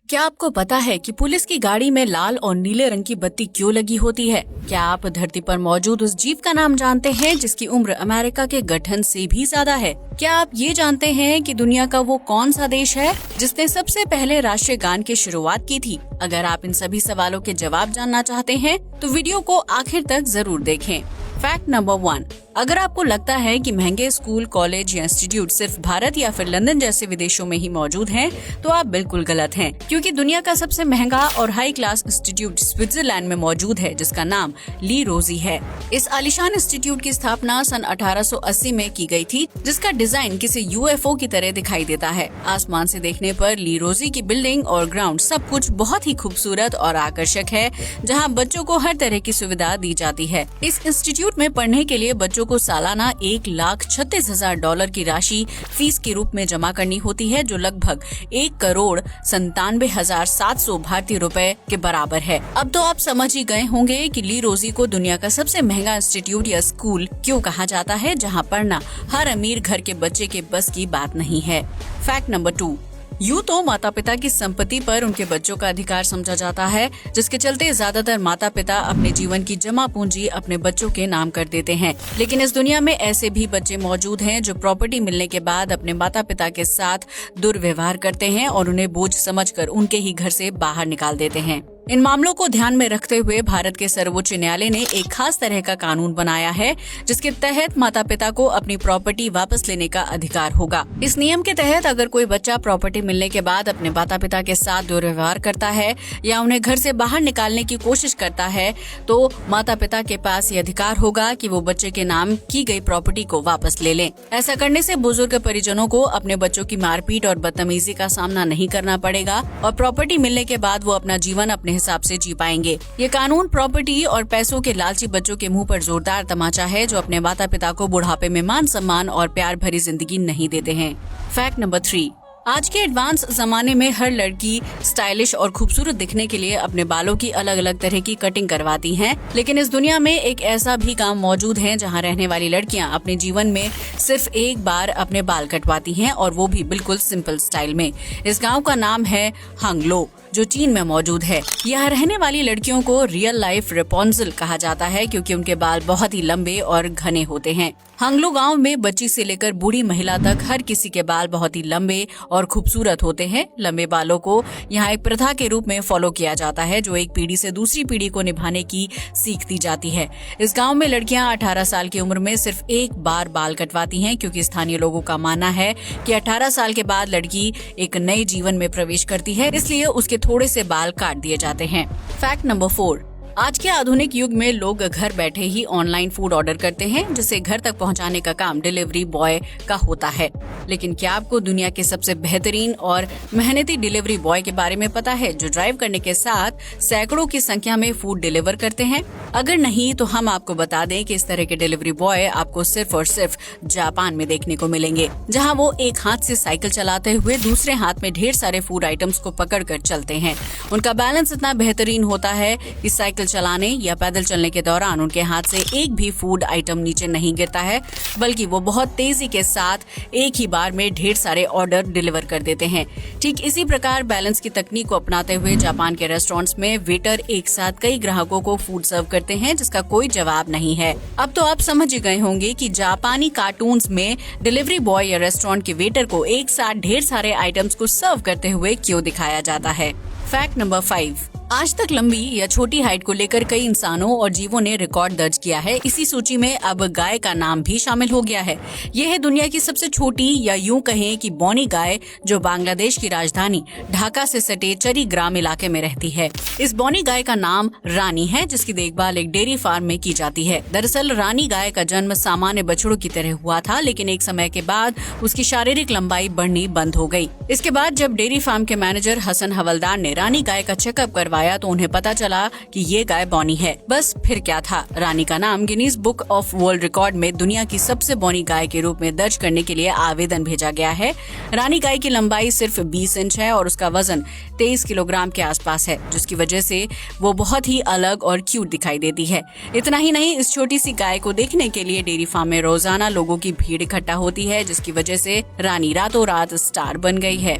क्या आपको पता है कि पुलिस की गाड़ी में लाल और नीले रंग की बत्ती क्यों लगी होती है? क्या आप धरती पर मौजूद उस जीव का नाम जानते हैं जिसकी उम्र अमेरिका के गठन से भी ज्यादा है? क्या आप ये जानते हैं कि दुनिया का वो कौन सा देश है जिसने सबसे पहले राष्ट्रीय गान की शुरुआत की थी? अगर आप इन सभी सवालों के जवाब जानना चाहते हैं तो वीडियो को आखिर तक जरूर देखें। फैक्ट नंबर 1, अगर आपको लगता है कि महंगे स्कूल, कॉलेज या इंस्टीट्यूट सिर्फ भारत या फिर लंदन जैसे विदेशों में ही मौजूद हैं, तो आप बिल्कुल गलत हैं, क्योंकि दुनिया का सबसे महंगा और हाई क्लास इंस्टीट्यूट स्विट्जरलैंड में मौजूद है, जिसका नाम ली रोजी है। इस आलीशान इंस्टीट्यूट की स्थापना सन 1880 में की गई थी, जिसका डिजाइन किसी UFO की तरह दिखाई देता है। आसमान से देखने पर ली रोजी की बिल्डिंग और ग्राउंड सब कुछ बहुत ही खूबसूरत और आकर्षक है, जहाँ बच्चों को हर तरह की सुविधा दी जाती है। इस इंस्टीट्यूट में पढ़ने के लिए बच्चों को सालाना $1,36,000 की राशि फीस के रूप में जमा करनी होती है, जो लगभग 1,97,700 भारतीय रुपए के बराबर है। अब तो आप समझ ही गए होंगे कि ली रोजी को दुनिया का सबसे महंगा इंस्टीट्यूट या स्कूल क्यों कहा जाता है, जहां पढ़ना हर अमीर घर के बच्चे के बस की बात नहीं है। फैक्ट नंबर 2, यूँ तो माता पिता की संपत्ति पर उनके बच्चों का अधिकार समझा जाता है, जिसके चलते ज्यादातर माता पिता अपने जीवन की जमा पूंजी अपने बच्चों के नाम कर देते हैं। लेकिन इस दुनिया में ऐसे भी बच्चे मौजूद हैं जो प्रॉपर्टी मिलने के बाद अपने माता पिता के साथ दुर्व्यवहार करते हैं और उन्हें बोझ समझकर उनके ही घर से बाहर निकाल देते हैं। इन मामलों को ध्यान में रखते हुए भारत के सर्वोच्च न्यायालय ने एक खास तरह का कानून बनाया है, जिसके तहत माता पिता को अपनी प्रॉपर्टी वापस लेने का अधिकार होगा। इस नियम के तहत अगर कोई बच्चा प्रॉपर्टी मिलने के बाद अपने माता पिता के साथ दुर्व्यवहार करता है या उन्हें घर से बाहर निकालने की कोशिश करता है, तो माता पिता के पास ये अधिकार होगा कि वो बच्चे के नाम की गई प्रॉपर्टी को वापस ले लें। ऐसा करने से बुजुर्ग परिजनों को अपने बच्चों की मारपीट और बदतमीजी का सामना नहीं करना पड़ेगा और प्रॉपर्टी मिलने के बाद वो अपना जीवन अपने हिसाब से जी पाएंगे। ये कानून प्रॉपर्टी और पैसों के लालची बच्चों के मुंह पर जोरदार तमाचा है, जो अपने माता पिता को बुढ़ापे में मान सम्मान और प्यार भरी जिंदगी नहीं देते हैं। फैक्ट नंबर 3, आज के एडवांस जमाने में हर लड़की स्टाइलिश और खूबसूरत दिखने के लिए अपने बालों की अलग अलग तरह की कटिंग करवाती हैं, लेकिन इस दुनिया में एक ऐसा भी काम मौजूद है जहां रहने वाली लड़कियां अपने जीवन में सिर्फ एक बार अपने बाल कटवाती हैं, और वो भी बिल्कुल सिंपल स्टाइल में। इस गांव का नाम है हंगलो, जो चीन में मौजूद है। यहाँ रहने वाली लड़कियों को रियल लाइफ रेपोंजल कहा जाता है, क्योंकि उनके बाल बहुत ही लंबे और घने होते हैं। हंगलो गांव में बच्ची से लेकर बूढ़ी महिला तक हर किसी के बाल बहुत ही लंबे और खूबसूरत होते हैं। लंबे बालों को यहाँ एक प्रथा के रूप में फॉलो किया जाता है, जो एक पीढ़ी से दूसरी पीढ़ी को निभाने की सीख दी जाती है। इस गांव में लड़कियां 18 साल की उम्र में सिर्फ एक बार बाल कटवाती हैं, क्योंकि स्थानीय लोगों का मानना है कि 18 साल के बाद लड़की एक नए जीवन में प्रवेश करती है, इसलिए उसके थोड़े से बाल काट दिए जाते हैं। फैक्ट नंबर 4, आज के आधुनिक युग में लोग घर बैठे ही ऑनलाइन फूड ऑर्डर करते हैं, जिसे घर तक पहुंचाने का काम डिलीवरी बॉय का होता है। लेकिन क्या आपको दुनिया के सबसे बेहतरीन और मेहनती डिलीवरी बॉय के बारे में पता है, जो ड्राइव करने के साथ सैकड़ों की संख्या में फूड डिलीवर करते हैं? अगर नहीं तो हम आपको बता दें कि इस तरह के डिलीवरी बॉय आपको सिर्फ और सिर्फ जापान में देखने को मिलेंगे, जहाँ वो एक हाथ से साइकिल चलाते हुए दूसरे हाथ में ढेर सारे फूड आइटम्स को पकड़ कर चलते हैं। उनका बैलेंस इतना बेहतरीन होता है कि साइकिल चलाने या पैदल चलने के दौरान उनके हाथ से एक भी फूड आइटम नीचे नहीं गिरता है, बल्कि वो बहुत तेजी के साथ एक ही बार में ढेर सारे ऑर्डर डिलीवर कर देते हैं। ठीक इसी प्रकार बैलेंस की तकनीक को अपनाते हुए जापान के रेस्टोरेंट्स में वेटर एक साथ कई ग्राहकों को फूड सर्व करते हैं, जिसका कोई जवाब नहीं है। अब तो आप समझ गए होंगे कि जापानी कार्टून्स में डिलीवरी बॉय या रेस्टोरेंट के वेटर को एक साथ ढेर सारे आइटम्स को सर्व करते हुए क्यों दिखाया जाता है। फैक्ट नंबर 5, आज तक लंबी या छोटी हाइट को लेकर कई इंसानों और जीवों ने रिकॉर्ड दर्ज किया है। इसी सूची में अब गाय का नाम भी शामिल हो गया है। यह है दुनिया की सबसे छोटी, या यूं कहें कि बौनी गाय, जो बांग्लादेश की राजधानी ढाका से सटे चरी ग्राम इलाके में रहती है। इस बौनी गाय का नाम रानी है, जिसकी देखभाल एक डेयरी फार्म में की जाती है। दरअसल रानी गाय का जन्म सामान्य बछड़ों की तरह हुआ था, लेकिन एक समय के बाद उसकी शारीरिक लंबाई बढ़नी बंद हो गई। इसके बाद जब डेयरी फार्म के मैनेजर हसन हवलदार ने रानी गाय का चेकअप करवाया तो उन्हें पता चला कि ये गाय बौनी है। बस फिर क्या था, रानी का नाम Guinness book of world record में दुनिया की सबसे बौनी गाय के रूप में दर्ज करने के लिए आवेदन भेजा गया है। रानी गाय की लंबाई सिर्फ 20 इंच है और उसका वजन 23 किलोग्राम के आसपास है, जिसकी वजह से वो बहुत ही अलग और क्यूट दिखाई देती है। इतना ही नहीं, इस छोटी सी गाय को देखने के लिए डेयरी फार्म में रोजाना लोगों की भीड़ इकट्ठा होती है, जिसकी वजह से रानी रातों रात स्टार बन गई है।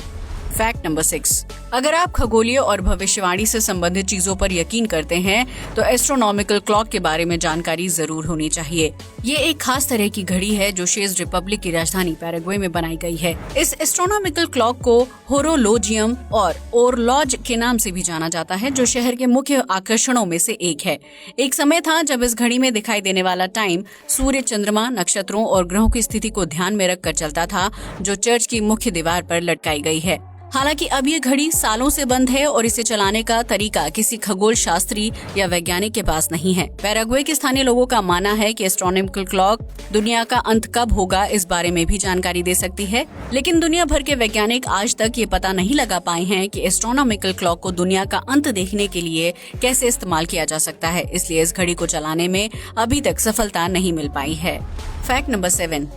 फैक्ट नंबर 6, अगर आप खगोलीय और भविष्यवाणी से संबंधित चीजों पर यकीन करते हैं तो एस्ट्रोनॉमिकल क्लॉक के बारे में जानकारी जरूर होनी चाहिए। ये एक खास तरह की घड़ी है जो चेक रिपब्लिक की राजधानी पैराग्वे में बनाई गई है। इस एस्ट्रोनॉमिकल क्लॉक को होरोलोजियम और ओरलॉज के नाम से भी जाना जाता है, जो शहर के मुख्य आकर्षणों में से एक है। एक समय था जब इस घड़ी में दिखाई देने वाला टाइम सूर्य, चंद्रमा, नक्षत्रों और ग्रहों की स्थिति को ध्यान में रखकर चलता था, जो चर्च की मुख्य दीवार पर लटकाई गई है। हालांकि अब ये घड़ी सालों से बंद है और इसे चलाने का तरीका किसी खगोल शास्त्री या वैज्ञानिक के पास नहीं है। पैराग्वे के स्थानीय लोगों का मानना है कि एस्ट्रोनॉमिकल क्लॉक दुनिया का अंत कब होगा इस बारे में भी जानकारी दे सकती है, लेकिन दुनिया भर के वैज्ञानिक आज तक ये पता नहीं लगा पाए हैं कि एस्ट्रोनॉमिकल क्लॉक को दुनिया का अंत देखने के लिए कैसे इस्तेमाल किया जा सकता है। इसलिए इस घड़ी को चलाने में अभी तक सफलता नहीं मिल पाई है। फैक्ट नंबर 7,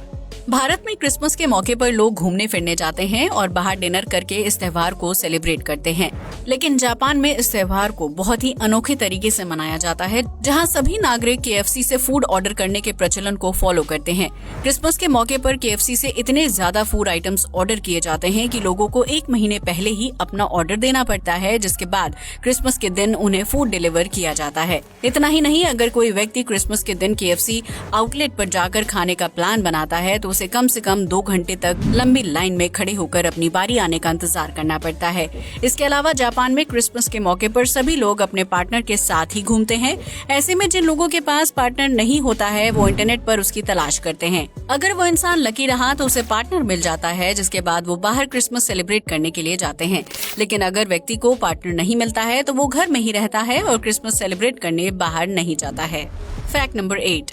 भारत में क्रिसमस के मौके पर लोग घूमने फिरने जाते हैं और बाहर डिनर करके इस त्योहार को सेलिब्रेट करते हैं, लेकिन जापान में इस त्योहार को बहुत ही अनोखे तरीके से मनाया जाता है, जहां सभी नागरिक KFC से फूड ऑर्डर करने के प्रचलन को फॉलो करते हैं। क्रिसमस के मौके पर KFC से इतने ज्यादा फूड आइटम्स ऑर्डर किए जाते हैं कि लोगों को 1 महीने पहले ही अपना ऑर्डर देना पड़ता है, जिसके बाद क्रिसमस के दिन उन्हें फूड डिलीवर किया जाता है। इतना ही नहीं, अगर कोई व्यक्ति क्रिसमस के दिन KFC आउटलेट पर जाकर खाने का प्लान बनाता है तो उसे कम से कम 2 घंटे तक लंबी लाइन में खड़े होकर अपनी बारी आने का इंतजार करना पड़ता है। इसके अलावा जापान में क्रिसमस के मौके पर सभी लोग अपने पार्टनर के साथ ही घूमते हैं। ऐसे में जिन लोगों के पास पार्टनर नहीं होता है वो इंटरनेट पर उसकी तलाश करते हैं। अगर वो इंसान लकी रहा तो उसे पार्टनर मिल जाता है, जिसके बाद वो बाहर क्रिसमस सेलिब्रेट करने के लिए जाते हैं। लेकिन अगर व्यक्ति को पार्टनर नहीं मिलता है तो वो घर में ही रहता है और क्रिसमस सेलिब्रेट करने बाहर नहीं जाता है। फैक्ट नंबर 8,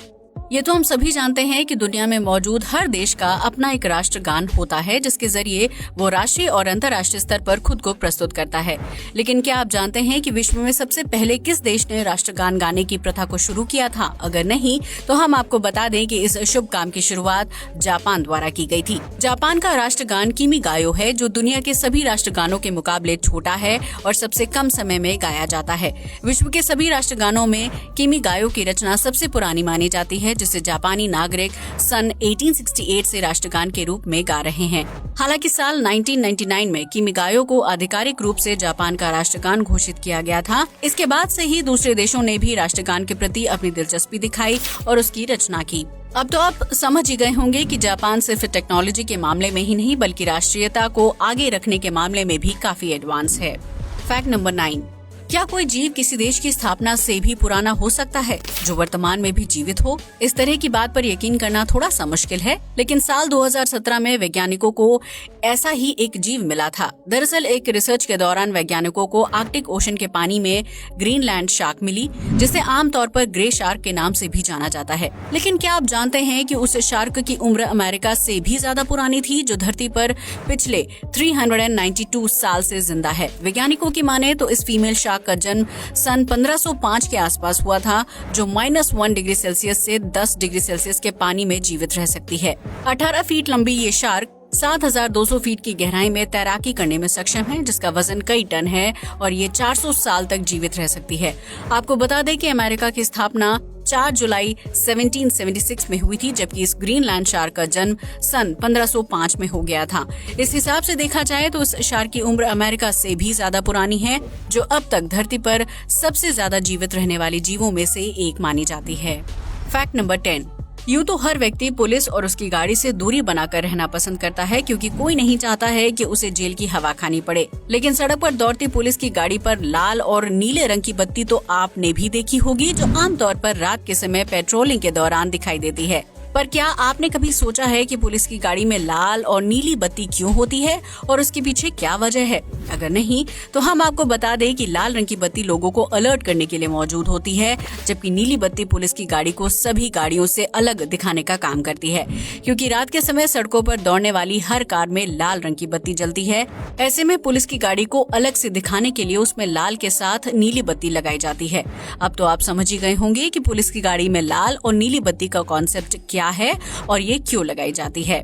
ये तो हम सभी जानते हैं कि दुनिया में मौजूद हर देश का अपना एक राष्ट्रगान होता है, जिसके जरिए वो राष्ट्रीय और अंतर्राष्ट्रीय स्तर पर खुद को प्रस्तुत करता है। लेकिन क्या आप जानते हैं कि विश्व में सबसे पहले किस देश ने राष्ट्रगान गाने की प्रथा को शुरू किया था? अगर नहीं तो हम आपको बता दें कि इस शुभ काम की शुरुआत जापान द्वारा की गई थी। जापान का राष्ट्रगान किमी गायो है, जो दुनिया के सभी राष्ट्रगानों के मुकाबले छोटा है और सबसे कम समय में गाया जाता है। विश्व के सभी राष्ट्रगानों में किमी गायो की रचना सबसे पुरानी मानी जाती है, जिसे जापानी नागरिक सन 1868 से राष्ट्रगान के रूप में गा रहे हैं। हालांकि साल 1999 में किमी गायो को आधिकारिक रूप से जापान का राष्ट्रगान घोषित किया गया था। इसके बाद से ही दूसरे देशों ने भी राष्ट्रगान के प्रति अपनी दिलचस्पी दिखाई और उसकी रचना की। अब तो आप समझ ही गए होंगे कि जापान सिर्फ टेक्नोलॉजी के मामले में ही नहीं बल्कि राष्ट्रीयता को आगे रखने के मामले में भी काफी एडवांस है। फैक्ट नंबर 9, क्या कोई जीव किसी देश की स्थापना से भी पुराना हो सकता है जो वर्तमान में भी जीवित हो? इस तरह की बात पर यकीन करना थोड़ा सा मुश्किल है, लेकिन साल 2017 में वैज्ञानिकों को ऐसा ही एक जीव मिला था। दरअसल एक रिसर्च के दौरान वैज्ञानिकों को आर्कटिक ओशन के पानी में ग्रीनलैंड शार्क मिली, जिसे आमतौर पर ग्रे शार्क के नाम से भी जाना जाता है। लेकिन क्या आप जानते हैं कि उस शार्क की उम्र अमेरिका से भी ज्यादा पुरानी थी, जो धरती पर पिछले 392 साल से जिंदा है। वैज्ञानिकों की माने तो इस फीमेल शार्क का जन्म सन 1505 के आसपास हुआ था, जो -1 डिग्री सेल्सियस से 10 डिग्री सेल्सियस के पानी में जीवित रह सकती है। 18 फीट लंबी ये शार्क 7200 फीट की गहराई में तैराकी करने में सक्षम है, जिसका वजन कई टन है और ये 400 साल तक जीवित रह सकती है। आपको बता दें कि अमेरिका की स्थापना 4 जुलाई 1776 में हुई थी, जबकि इस ग्रीनलैंड शार्क का जन्म सन 1505 में हो गया था। इस हिसाब से देखा जाए तो उस शार्क की उम्र अमेरिका से भी ज्यादा पुरानी है, जो अब तक धरती पर सबसे ज्यादा जीवित रहने वाले जीवों में से एक मानी जाती है। फैक्ट नंबर 10, यूँ तो हर व्यक्ति पुलिस और उसकी गाड़ी से दूरी बनाकर रहना पसंद करता है, क्योंकि कोई नहीं चाहता है कि उसे जेल की हवा खानी पड़े। लेकिन सड़क पर दौड़ती पुलिस की गाड़ी पर लाल और नीले रंग की बत्ती तो आपने भी देखी होगी, जो आमतौर पर रात के समय पेट्रोलिंग के दौरान दिखाई देती है। पर क्या आपने कभी सोचा है कि पुलिस की गाड़ी में लाल और नीली बत्ती क्यों होती है और उसके पीछे क्या वजह है? अगर नहीं तो हम आपको बता दें कि लाल रंग की बत्ती लोगों को अलर्ट करने के लिए मौजूद होती है, जबकि नीली बत्ती पुलिस की गाड़ी को सभी गाड़ियों से अलग दिखाने का काम करती है, क्योंकि रात के समय सड़कों पर दौड़ने वाली हर कार में लाल रंग की बत्ती जलती है। ऐसे में पुलिस की गाड़ी को अलग से दिखाने के लिए उसमें लाल के साथ नीली बत्ती लगाई जाती है। अब तो आप समझ ही गए होंगे कि पुलिस की गाड़ी में लाल और नीली बत्ती का कॉन्सेप्ट क्या है और ये क्यों लगाई जाती है।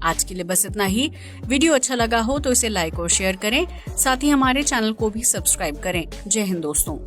आज के लिए बस इतना ही। वीडियो अच्छा लगा हो तो इसे लाइक और शेयर करें, साथ ही हमारे चैनल को भी सब्सक्राइब करें। जय हिंद दोस्तों।